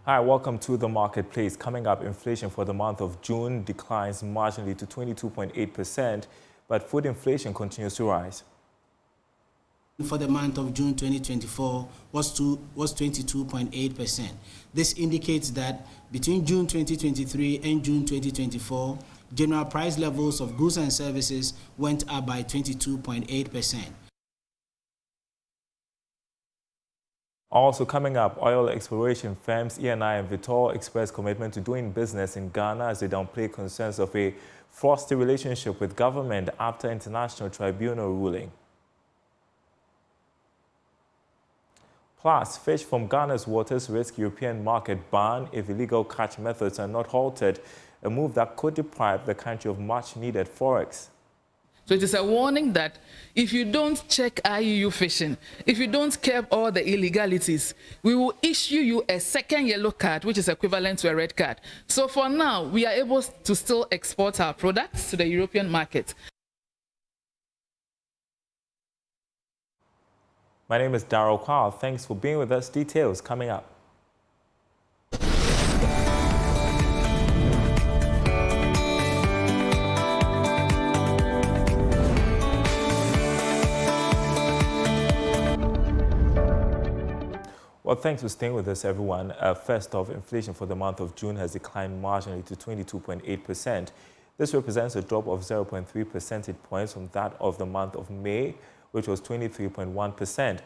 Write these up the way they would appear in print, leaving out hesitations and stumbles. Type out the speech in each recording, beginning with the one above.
Hi, welcome to the marketplace. Coming up, inflation for the month of June declines marginally to 22.8%, but food inflation continues to rise. For the month of June 2024 was 22.8%. This indicates that between June 2023 and June 2024, general price levels of goods and services went up by 22.8%. Also coming up, oil exploration firms ENI-Vitol express commitment to doing business in Ghana as they downplay concerns of a frosty relationship with government after international tribunal ruling. Plus, fish from Ghana's waters risk European market ban if illegal catch methods are not halted, a move that could deprive the country of much-needed forex. So it is a warning that if you don't check IUU fishing, if you don't curb all the illegalities, we will issue you a second yellow card, which is equivalent to a red card. So for now, we are able to still export our products to the European market. My name is Darryl Carl. Thanks for being with us. Details coming up. Well, thanks for staying with us, everyone. First off, inflation for the month of June has declined marginally to 22.8%. This represents a drop of 0.3 percentage points from that of the month of May, which was 23.1%.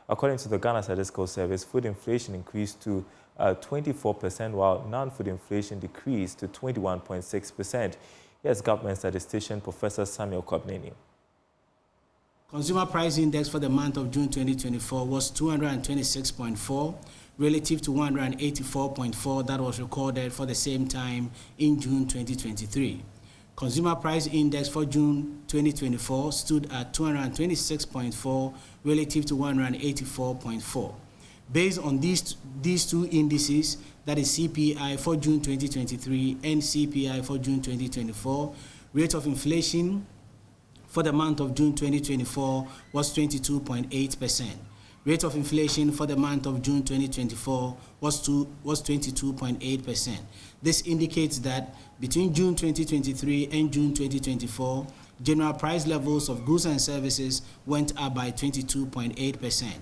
According to the Ghana Statistical Service, food inflation increased to 24%, while non-food inflation decreased to 21.6%. Here's government statistician Professor Samuel Kobneni. Consumer price index for the month of June 2024 was 226.4 relative to 184.4 that was recorded for the same time in June 2023. Consumer price index for June 2024 stood at 226.4 relative to 184.4. Based on these two indices, that is CPI for June 2023 and CPI for June 2024, rate of inflation for the month of June 2024 was 22.8%. Rate of inflation for the month of June 2024 was 22.8%. This indicates that between June 2023 and June 2024, general price levels of goods and services went up by 22.8%.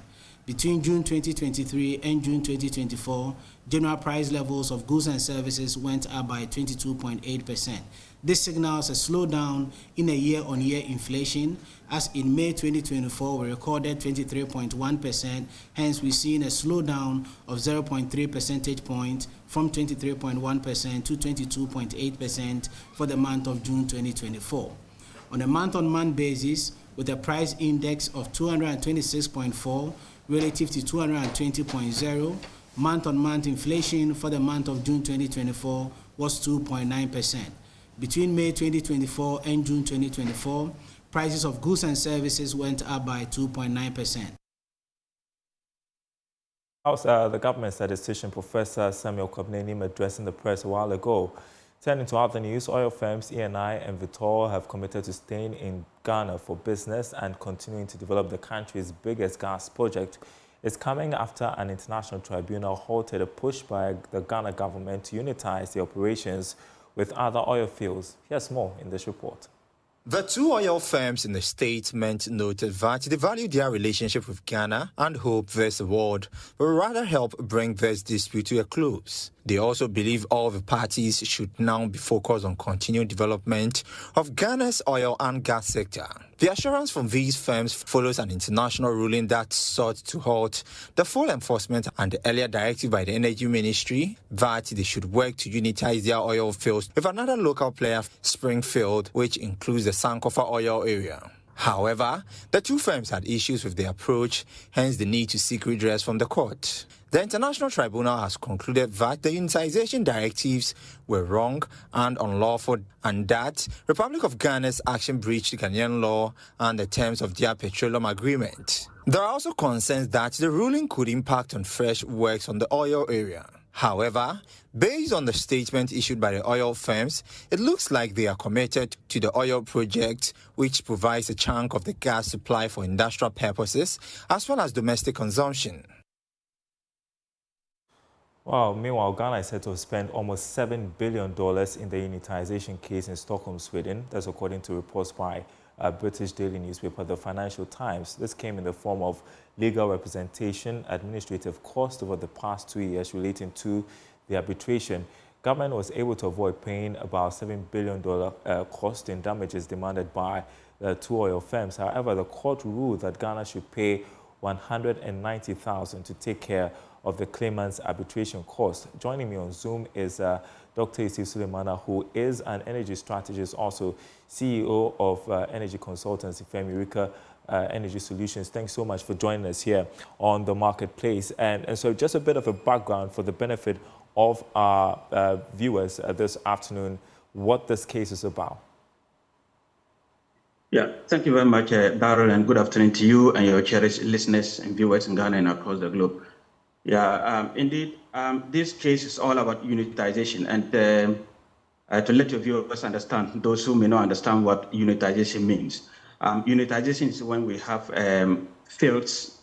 Between June 2023 and June 2024, general price levels of goods and services went up by 22.8%. This signals a slowdown in a year-on-year inflation, as in May 2024 we recorded 23.1%, hence we've seen a slowdown of 0.3 percentage points from 23.1% to 22.8% for the month of June 2024. On a month-on-month basis, with a price index of 226.4 relative to 220.0, month-on-month inflation for the month of June 2024 was 2.9%. Between May 2024 and June 2024, prices of goods and services went up by 2.9%. The government statistician Professor Samuel Kobneni addressing the press a while ago. Turning to other news, oil firms ENI and Vitol have committed to staying in Ghana for business and continuing to develop the country's biggest gas project. It's coming after an international tribunal halted a push by the Ghana government to unitize the operations with other oil fields. Here's more in this report. The two oil firms in the statement noted that they value their relationship with Ghana and hope this award will rather help bring this dispute to a close. They also believe all the parties should now be focused on continued development of Ghana's oil and gas sector. The assurance from these firms follows an international ruling that sought to halt the full enforcement and the earlier directive by the Energy Ministry that they should work to unitize their oil fields with another local player, Springfield, which includes the Sankofa oil area. However, the two firms had issues with their approach, hence the need to seek redress from the court. The International Tribunal has concluded that the unitization directives were wrong and unlawful, and that Republic of Ghana's action breached Ghanaian law and the terms of their petroleum agreement. There are also concerns that the ruling could impact on fresh works on the oil area. However, based on the statement issued by the oil firms, it looks like they are committed to the oil project, which provides a chunk of the gas supply for industrial purposes as well as domestic consumption. Well, meanwhile, Ghana is set to spend almost $7 billion in the unitization case in Stockholm, Sweden. That's according to reports by British daily newspaper, The Financial Times. This came in the form of legal representation, administrative costs over the past 2 years relating to the arbitration. Government was able to avoid paying about $7 billion cost in damages demanded by the two oil firms. However, the court ruled that Ghana should pay $190,000 to take care of the claimant's arbitration costs. Joining me on Zoom is Dr. Yusuf Sulemana, who is an energy strategist, also CEO of energy consultancy firm Eureka Energy Solutions. Thanks so much for joining us here on the marketplace. And so just a bit of a background for the benefit of our viewers this afternoon, what this case is about. Yeah, thank you very much, Darrell, and good afternoon to you and your cherished listeners and viewers in Ghana and across the globe. Yeah, indeed, this case is all about unitization. And to let your viewers understand, those who may not understand what unitization means. Unitization is when we have fields,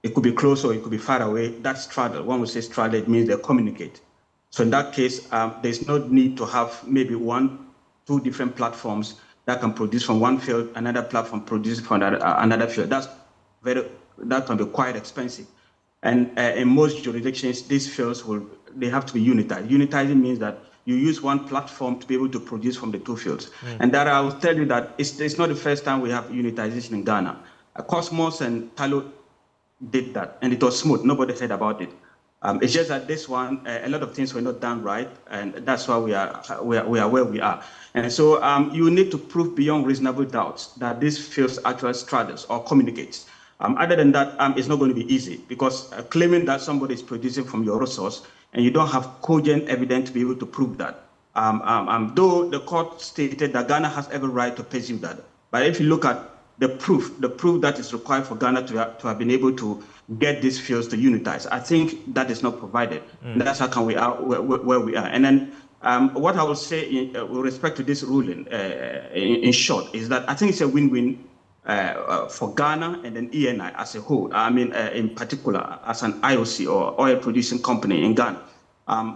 it could be close or it could be far away, that straddle. When we say straddle, it means they communicate. So in that case, there's no need to have maybe 2 different platforms that can produce from one field, another platform produces from another field. That can be quite expensive. And in most jurisdictions, these fields they have to be unitized. Unitizing means that you use one platform to be able to produce from the 2 fields. And that I will tell you that it's not the first time we have unitization in Ghana. Cosmos and Talo did that, and it was smooth. Nobody heard about it. It's just that this one, a lot of things were not done right, and that's why we are where we are. And so you need to prove beyond reasonable doubts that these fields actually straddles or communicates. Other than that, it's not going to be easy, because claiming that somebody is producing from your resource and you don't have cogent evidence to be able to prove that. Though the court stated that Ghana has every right to pursue that, but if you look at the proof that is required for Ghana to have been able to get these fields to unitize, I think that is not provided. That's how we are where we are. And then what I will say with respect to this ruling, in short, is that I think it's a win-win for Ghana and then ENI as a whole. I mean, in particular, as an IOC or oil-producing company in Ghana.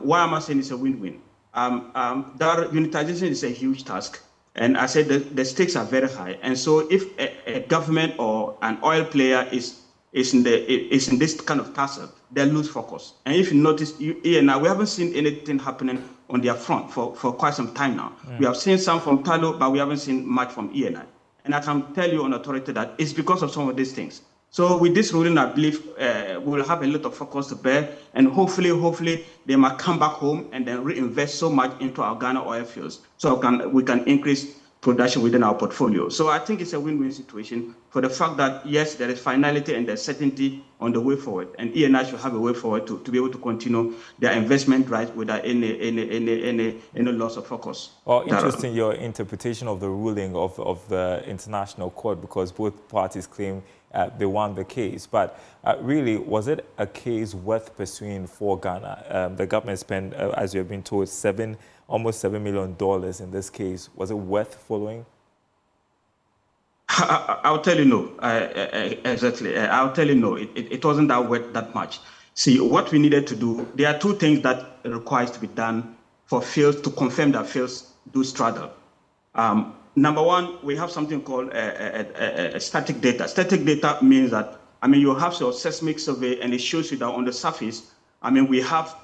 Why am I saying it's a win-win? That unitization is a huge task. And I said the stakes are very high. And so if a government or an oil player is in this kind of tussle, they lose focus. And if you notice, ENI, we haven't seen anything happening on their front for quite some time now. We have seen some from Talo, but we haven't seen much from ENI. And I can tell you on authority that it's because of some of these things. So with this ruling, I believe we will have a lot of focus to bear, and hopefully they might come back home and then reinvest so much into our Ghana oil fields so we can increase production within our portfolio. So I think it's a win-win situation for the fact that, yes, there is finality and there's certainty on the way forward, and ENI should have a way forward to be able to continue their investment right without any loss of focus. Well, interesting your interpretation of the ruling of the International Court, because both parties claim they won the case. But really, was it a case worth pursuing for Ghana? The government spent, as you have been told, almost $7 million in this case. Was it worth following? I'll tell you no. Exactly. I'll tell you no. It wasn't that much. See, what we needed to do, there are 2 things that requires to be done for fields to confirm that fields do straddle. Number 1, we have something called static data. Static data means that, you have your seismic survey, and it shows you that on the surface, we have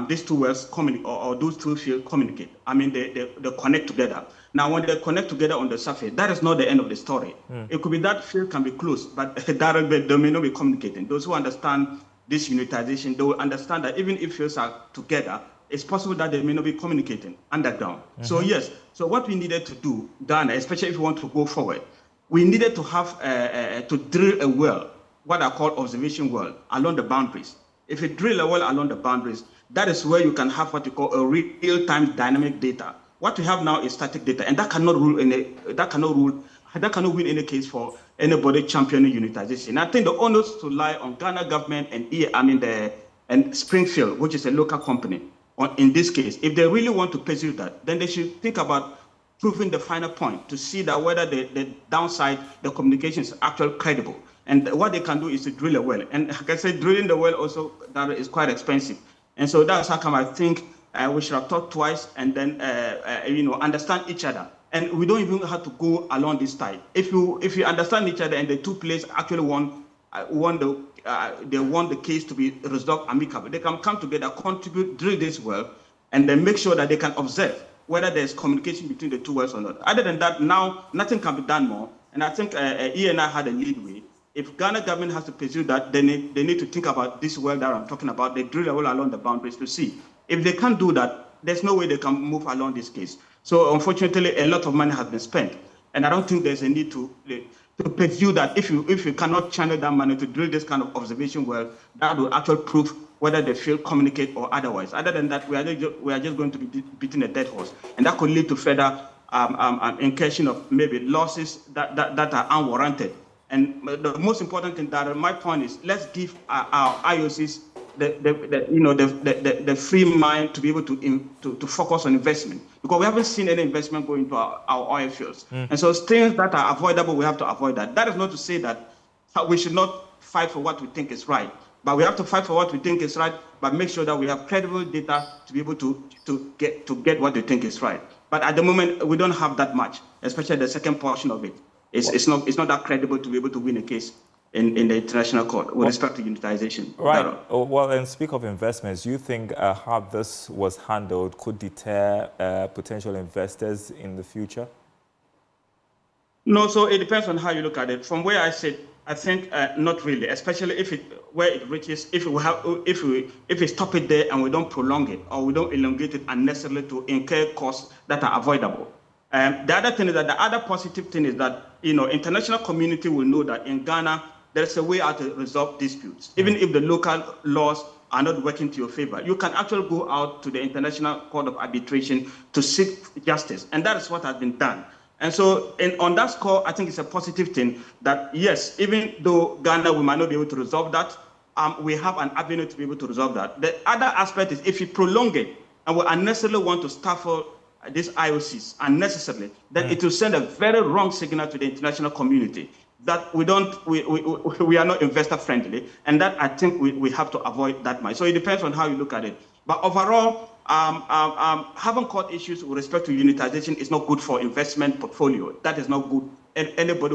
these 2 wells or those 2 fields communicate. They connect together. Now, when they connect together on the surface, that is not the end of the story. It could be that field can be close, but they may not be communicating. Those who understand this unitization, they will understand that even if fields are together, it's possible that they may not be communicating underground. So yes, so what we needed to do, Ghana, especially if we want to go forward, we needed to have to drill a well, what I call observation well, along the boundaries. If you drill a well along the boundaries, that is where you can have what you call a real-time dynamic data. What we have now is static data, and that cannot win any case for anybody championing unitization. I think the onus to lie on Ghana government and Springfield, which is a local company. In this case, if they really want to pursue that, then they should think about proving the final point to see that whether the downside, the communication is actually credible. And what they can do is to drill a well. And like I said, drilling the well also that is quite expensive. And so that's how come I think we should have thought twice and then, understand each other. And we don't even have to go along this side. If you understand each other and the two players actually they want the case to be resolved amicably, they can come together, contribute, drill this well, and then make sure that they can observe whether there's communication between the two wells or not. Other than that, now nothing can be done more. And I think ENI had a leadway. If Ghana government has to pursue that, then they need to think about this well that I'm talking about. They drill a well along the boundaries to see. If they can't do that, there's no way they can move along this case. So unfortunately, a lot of money has been spent. And I don't think there's a need to pursue that. If you cannot channel that money to drill this kind of observation well, that will actually prove whether they feel communicate or otherwise. Other than that, we are just going to be beating a dead horse. And that could lead to further incursion of maybe losses that are unwarranted. And the most important thing, that my point is, let's give our IOCs the free mind to be able to focus on investment, because we haven't seen any investment go into our oil fields. And so things that are avoidable, we have to avoid that. That is not to say that we should not fight for what we think is right, but we have to fight for what we think is right, but make sure that we have credible data to be able to get what we think is right. But at the moment, we don't have that much, especially the second portion of it. It's not that credible to be able to win a case in the international court with respect to unitization. Right. Well, and speak of investments, you think how this was handled could deter potential investors in the future? No, so it depends on how you look at it. From where I sit, I think not really, especially if we stop it there and we don't prolong it, or we don't elongate it unnecessarily to incur costs that are avoidable. The other thing is that the other positive thing is that international community will know that in Ghana there's a way out to resolve disputes. Even if the local laws are not working to your favor, you can actually go out to the International Court of Arbitration to seek justice, and that is what has been done. And so on that score, I think it's a positive thing that, yes, even though Ghana, we might not be able to resolve that, we have an avenue to be able to resolve that. The other aspect is if you prolong it and we unnecessarily want to stifle these IOCs unnecessarily, then it will send a very wrong signal to the international community that we are not investor friendly, and that I think we have to avoid that much. So it depends on how you look at it. But overall, having court issues with respect to unitization is not good for investment portfolio. That is not good. Everybody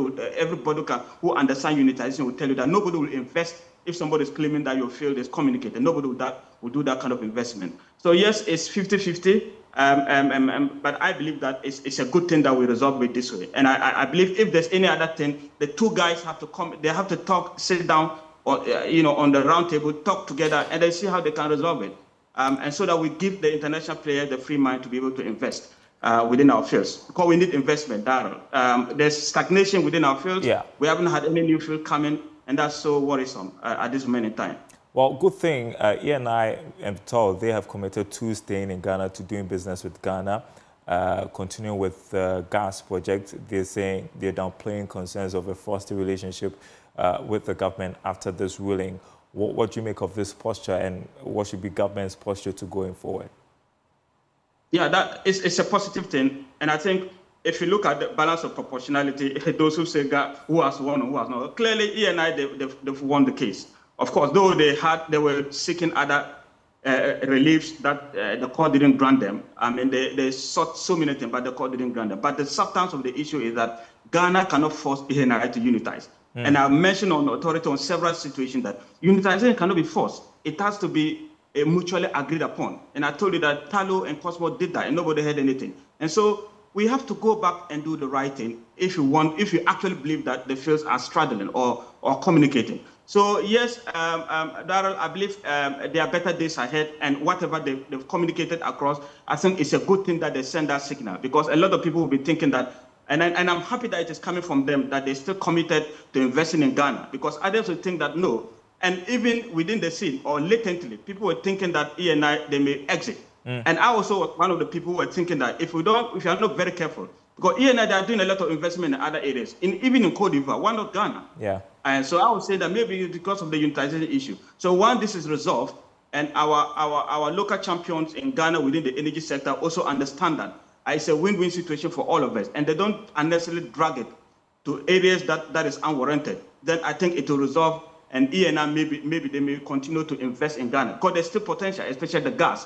who understands unitization will tell you that nobody will invest if somebody is claiming that your field is communicated. Nobody will do that kind of investment. So yes, it's 50-50. But I believe that it's a good thing that we resolve it this way. And I believe if there's any other thing, the two guys have to come. They have to talk, sit down, or on the round table, talk together, and then see how they can resolve it. And so that we give the international player the free mind to be able to invest within our fields, because we need investment, Darryl. There's stagnation within our fields. Yeah. We haven't had any new field coming, and that's so worrisome at this moment in time. Well, good thing, ENI-Vitol, they have committed to staying in Ghana, to doing business with Ghana, continuing with the gas project. They're saying they're downplaying concerns of a frosty relationship with the government after this ruling. What do you make of this posture, and what should be government's posture to going forward? Yeah, it's a positive thing. And I think if you look at the balance of proportionality, those who say who has won or who has not, clearly ENI, they've won the case. Of course, though they were seeking other reliefs that the court didn't grant them. I mean, they sought so many things, but the court didn't grant them. But the substance of the issue is that Ghana cannot force ENI to unitize. And I've mentioned on authority on several situations that unitization cannot be forced. It has to be mutually agreed upon. And I told you that Talo and Cosmo did that, and nobody heard anything. And so we have to go back and do the right thing if you actually believe that the fields are straddling or communicating. So yes, Darryl, I believe there are better days ahead, and whatever they've communicated across, I think it's a good thing that they send that signal, because a lot of people will be thinking that, and I'm happy that it is coming from them, that they're still committed to investing in Ghana, because others will think that no. And even within the scene, or latently, people were thinking that ENI, they may exit. And I also was one of the people who were thinking that if you are not very careful, because ENI, they are doing a lot of investment in other areas, even in Côte d'Ivoire, why not Ghana? Yeah. And so I would say that maybe because of the unitization issue. So once this is resolved, and our local champions in Ghana within the energy sector also understand that it's a win-win situation for all of us, and they don't unnecessarily drag it to areas that is unwarranted, then I think it will resolve, and ENI, maybe they may continue to invest in Ghana because there's still potential, especially the gas.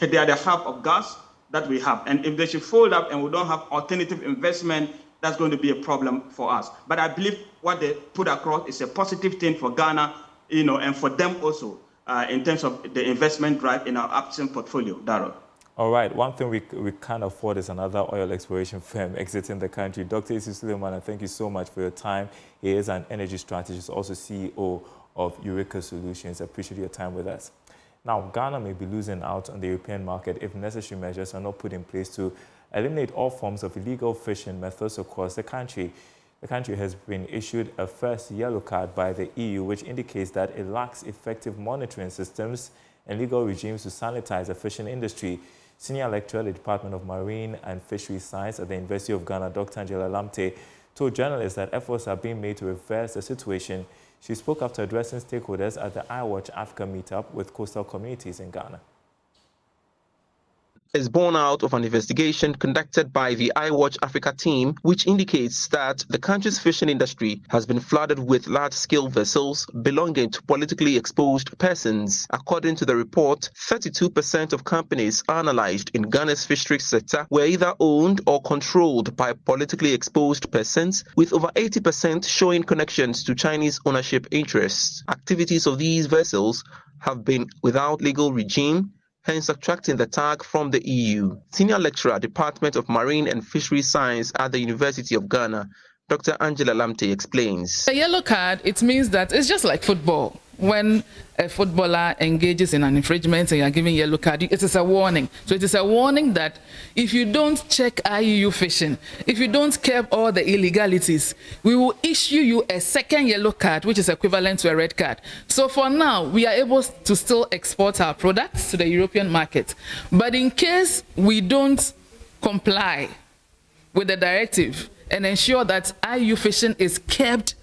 They are the hub of gas that we have. And if they should fold up and we don't have alternative investment, that's going to be a problem for us. But I believe what they put across is a positive thing for Ghana, and for them also in terms of the investment drive in our upstream portfolio. Darrell. All right, one thing we can't afford is another oil exploration firm exiting the country. Dr. Isi Suleiman, thank you so much for your time. He is an energy strategist, also CEO of Eureka Solutions. I appreciate your time with us. Now, Ghana may be losing out on the European market if necessary measures are not put in place to eliminate all forms of illegal fishing methods across the country. The country has been issued a first yellow card by the EU, which indicates that it lacks effective monitoring systems and legal regimes to sanitize the fishing industry. Senior lecturer at the Department of Marine and Fisheries Science at the University of Ghana, Dr. Angela Lamte, told journalists that efforts are being made to reverse the situation. She spoke after addressing stakeholders at the iWatch Africa meetup with coastal communities in Ghana. Is born out of an investigation conducted by the iWatch Africa team, which indicates that the country's fishing industry has been flooded with large-scale vessels belonging to politically exposed persons. According to the report, 32% of companies analyzed in Ghana's fisheries sector were either owned or controlled by politically exposed persons, with over 80% showing connections to Chinese ownership interests. Activities of these vessels have been without legal regime, hence attracting the tag from the EU. Senior lecturer, Department of Marine and Fisheries Science at the University of Ghana, Dr. Angela Lamte explains. The yellow card, it means that it's just like football. When a footballer engages in an infringement and you're giving yellow card, it is a warning. So it is a warning that if you don't check IUU fishing, if you don't curb all the illegalities, we will issue you a second yellow card, which is equivalent to a red card. So for now, we are able to still export our products to the European market. But in case we don't comply with the directive and ensure that IUU fishing is kept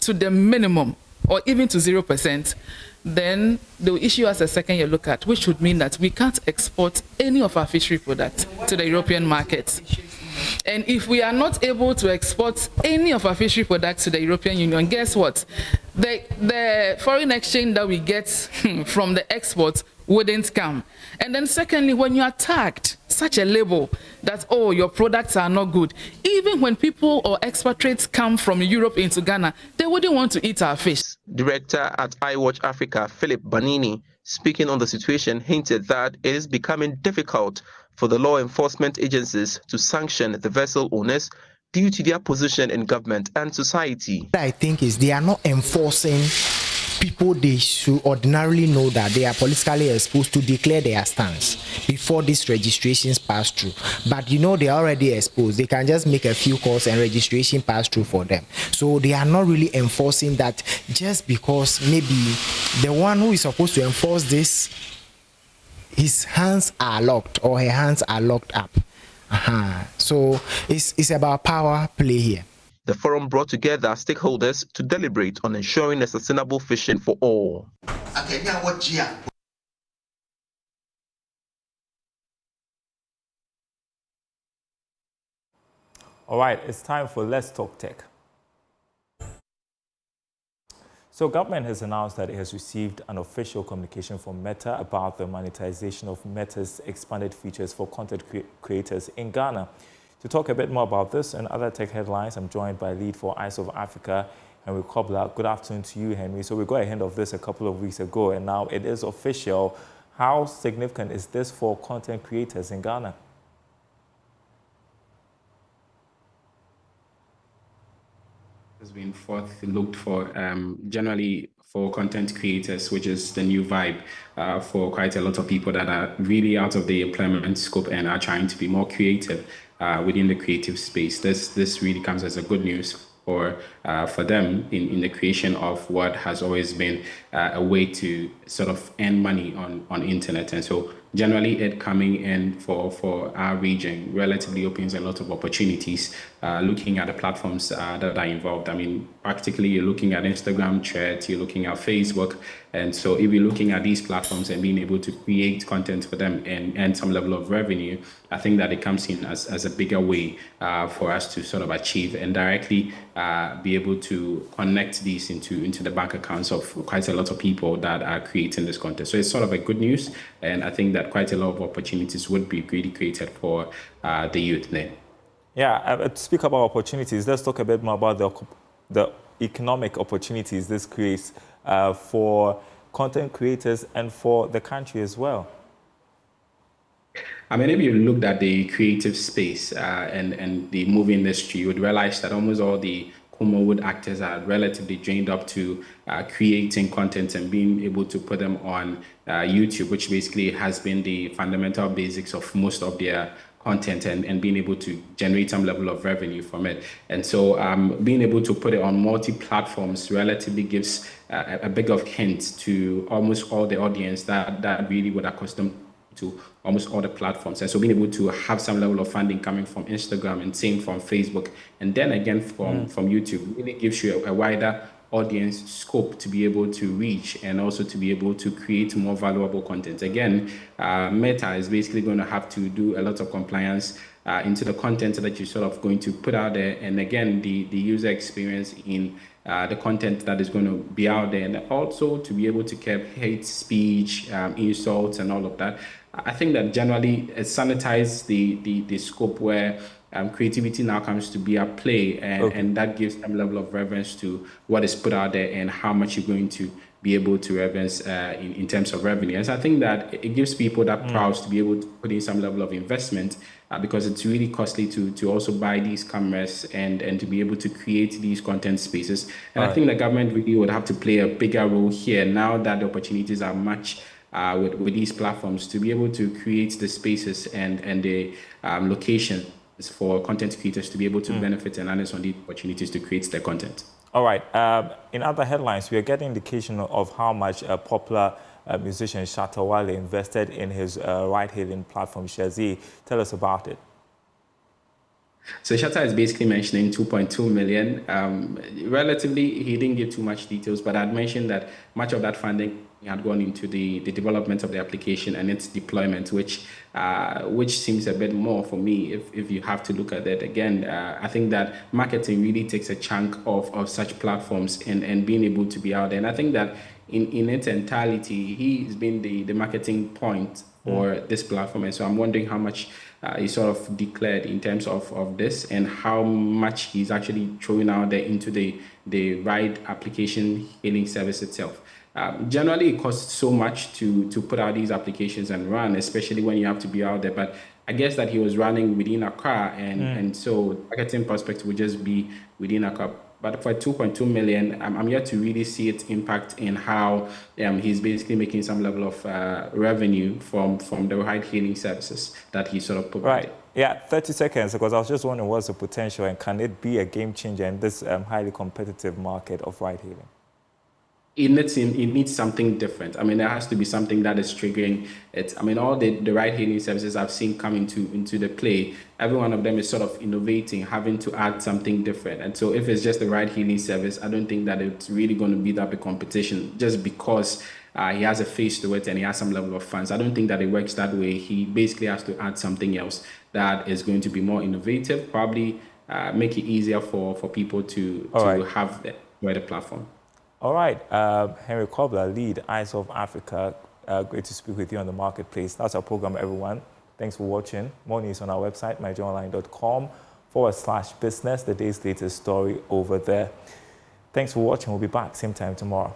to the minimum, or even to 0%, then they will issue us a second yellow card, which would mean that we can't export any of our fishery products to the European market. And if we are not able to export any of our fishery products to the European Union, guess what? The foreign exchange that we get from the export wouldn't come. And then secondly, when you are tagged such a label that, oh, your products are not good, even when people or expatriates come from Europe into Ghana, they wouldn't want to eat our fish. Director at iWatch Africa, Philip Banini, speaking on the situation, hinted that it is becoming difficult for the law enforcement agencies to sanction the vessel owners due to their position in government and society. I think is they are not enforcing people. They should ordinarily know that they are politically exposed to declare their stance before these registrations pass through. But they are already exposed. They can just make a few calls and registration pass through for them. So they are not really enforcing that just because maybe the one who is supposed to enforce this, his hands are locked or her hands are locked up. So it's about power play here. The forum brought together stakeholders to deliberate on ensuring a sustainable fishing for all. All right, it's time for Let's Talk Tech. So government has announced that it has received an official communication from Meta about the monetization of Meta's expanded features for content creators in Ghana. To talk a bit more about this and other tech headlines, I'm joined by lead for Eyes of Africa, Henry Kobler. Good afternoon to you, Henry. So we got ahead of this a couple of weeks ago, and now it is official. How significant is this for content creators in Ghana? Has been looked for generally for content creators, which is the new vibe for quite a lot of people that are really out of the employment scope and are trying to be more creative within the creative space. This really comes as a good news for them in the creation of what has always been a way to sort of earn money on internet. And so generally it coming in for our region relatively opens a lot of opportunities looking at the platforms that are involved. I mean, practically you're looking at Instagram, Threads, you're looking at Facebook. And so if you're looking at these platforms and being able to create content for them and earn some level of revenue, I think that it comes in as a bigger way for us to sort of achieve and directly be able to connect these into the bank accounts of quite a lot of people that are creating this content. So it's sort of a good news. And I think that quite a lot of opportunities would be really created for the youth there. Yeah, to speak about opportunities, let's talk a bit more about the economic opportunities this creates for content creators and for the country as well. I mean, if you looked at the creative space and the movie industry, you would realize that almost all the Kumowood actors are relatively trained up to creating content and being able to put them on YouTube, which basically has been the fundamental basics of most of their content and being able to generate some level of revenue from it. And so being able to put it on multi-platforms relatively gives a big of hint to almost all the audience that really would accustom to almost all the platforms. And so being able to have some level of funding coming from Instagram and same from Facebook, and then again from YouTube, really gives you a wider audience scope to be able to reach and also to be able to create more valuable content. Again, Meta is basically going to have to do a lot of compliance into the content that you're sort of going to put out there. And again, the user experience in the content that is going to be out there, and also to be able to keep hate speech, insults, and all of that. I think that generally it sanitizes the scope where creativity now comes to be at play, and that gives some level of reverence to what is put out there and how much you're going to be able to reverence in terms of revenue. And so I think that it gives people that prowess to be able to put in some level of investment because it's really costly to also buy these cameras and to be able to create these content spaces. And I think the government really would have to play a bigger role here now that the opportunities are much with these platforms to be able to create the spaces and the locations for content creators to be able to benefit and harness on the opportunities to create their content. All right. In other headlines, we are getting indication of how much popular musician Shatta Wale invested in his ride-hailing platform, Shazi. Tell us about it. So Shatta is basically mentioning 2.2 million. Relatively, he didn't give too much details, but I'd mentioned that much of that funding had gone into the development of the application and its deployment, which seems a bit more for me if you have to look at that. Again, I think that marketing really takes a chunk of such platforms and being able to be out there. And I think that in its entirety, he's been the marketing point for this platform. And so I'm wondering how much he sort of declared in terms of this and how much he's actually throwing out there into the ride application hailing service itself. Generally, it costs so much to put out these applications and run, especially when you have to be out there. But I guess that he was running within Accra, and so marketing prospects would just be within Accra. But for 2.2 million, I'm yet to really see its impact in how he's basically making some level of revenue from the ride-hailing services that he sort of provided. Right. Yeah, 30 seconds, because I was just wondering what's the potential and can it be a game changer in this highly competitive market of ride-hailing? It needs something different. I mean, there has to be something that is triggering it. I mean, all the ride-hailing services I've seen come into the play, every one of them is sort of innovating, having to add something different. And so if it's just the ride-hailing service, I don't think that it's really going to be that big competition just because he has a face to it and he has some level of funds. I don't think that it works that way. He basically has to add something else that is going to be more innovative, probably make it easier for people to have the platform. All right, Henry Kobler, lead Eyes of Africa. Great to speak with you on the marketplace. That's our program, everyone. Thanks for watching. More news on our website, myjoyonline.com/business. The day's latest story over there. Thanks for watching. We'll be back same time tomorrow.